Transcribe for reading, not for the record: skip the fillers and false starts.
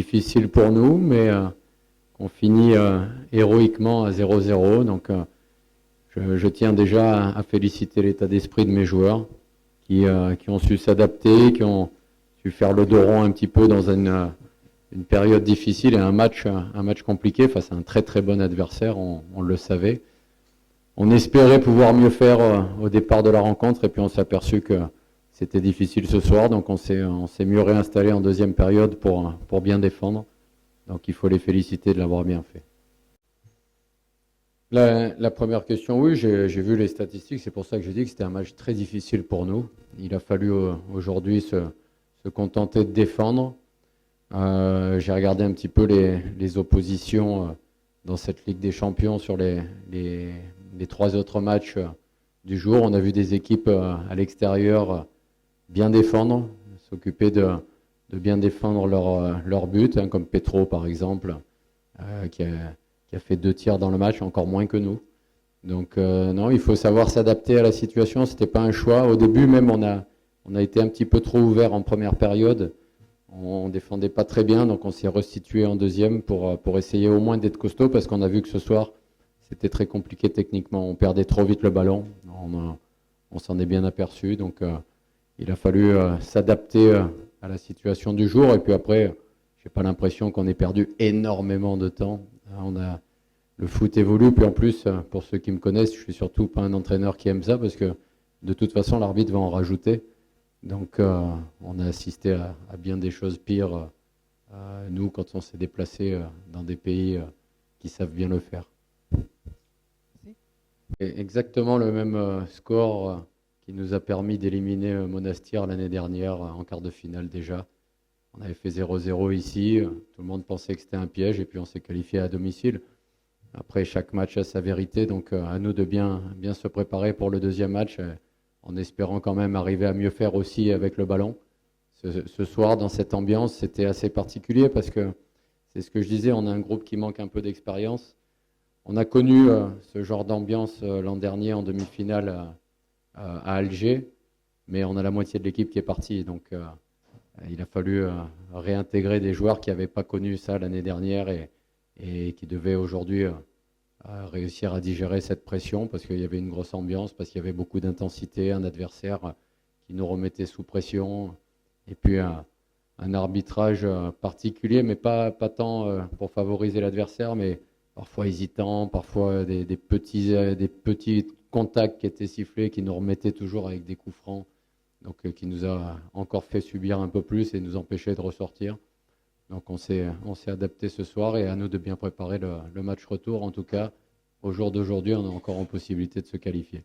difficile pour nous, mais qu'on finit héroïquement à 0-0. Donc je tiens déjà à féliciter l'état d'esprit de mes joueurs qui ont su s'adapter, qui ont su faire le dos rond un petit peu dans une période difficile et un match compliqué face à un très très bon adversaire, on le savait. On espérait pouvoir mieux faire au départ de la rencontre et puis on s'est aperçu que c'était difficile ce soir, donc on s'est mieux réinstallé en deuxième période pour bien défendre. Donc il faut les féliciter de l'avoir bien fait. La première question, oui, j'ai vu les statistiques, c'est pour ça que j'ai dit que c'était un match très difficile pour nous. Il a fallu aujourd'hui se contenter de défendre. J'ai regardé un petit peu les oppositions dans cette Ligue des Champions sur les 3 autres matchs du jour. On a vu des équipes à l'extérieur bien défendre, s'occuper de bien défendre leur but, hein, comme Petro par exemple, qui a fait 2 tirs dans le match, encore moins que nous. Donc non, il faut savoir s'adapter à la situation, c'était pas un choix. Au début même, on a été un petit peu trop ouvert en première période. On défendait pas très bien, donc on s'est restitué en deuxième pour essayer au moins d'être costaud, parce qu'on a vu que ce soir, c'était très compliqué techniquement. On perdait trop vite le ballon, on s'en est bien aperçu, donc il a fallu s'adapter à la situation du jour. Et puis après, j'ai pas l'impression qu'on ait perdu énormément de temps. Le foot évolue, puis en plus, pour ceux qui me connaissent, je suis surtout pas un entraîneur qui aime ça, parce que de toute façon, l'arbitre va en rajouter. Donc on a assisté à bien des choses pires, nous, quand on s'est déplacé dans des pays qui savent bien le faire. Et exactement le même score qui nous a permis d'éliminer Monastir l'année dernière en quart de finale déjà. On avait fait 0-0 ici, tout le monde pensait que c'était un piège et puis on s'est qualifié à domicile. Après, chaque match a sa vérité, donc à nous de bien se préparer pour le deuxième match, en espérant quand même arriver à mieux faire aussi avec le ballon. Ce soir, dans cette ambiance, c'était assez particulier parce que c'est ce que je disais, on a un groupe qui manque un peu d'expérience. On a connu ce genre d'ambiance l'an dernier en demi-finale à Alger, mais on a la moitié de l'équipe qui est partie. Donc il a fallu réintégrer des joueurs qui n'avaient pas connu ça l'année dernière et qui devaient aujourd'hui réussir à digérer cette pression parce qu'il y avait une grosse ambiance, parce qu'il y avait beaucoup d'intensité, un adversaire qui nous remettait sous pression, et puis un arbitrage particulier, mais pas tant pour favoriser l'adversaire, mais parfois hésitant, parfois des petits contacts qui étaient sifflés, qui nous remettaient toujours avec des coups francs, donc qui nous a encore fait subir un peu plus et nous empêcher de ressortir. Donc on s'est adapté ce soir et à nous de bien préparer le match retour. En tout cas, au jour d'aujourd'hui, on est encore en possibilité de se qualifier.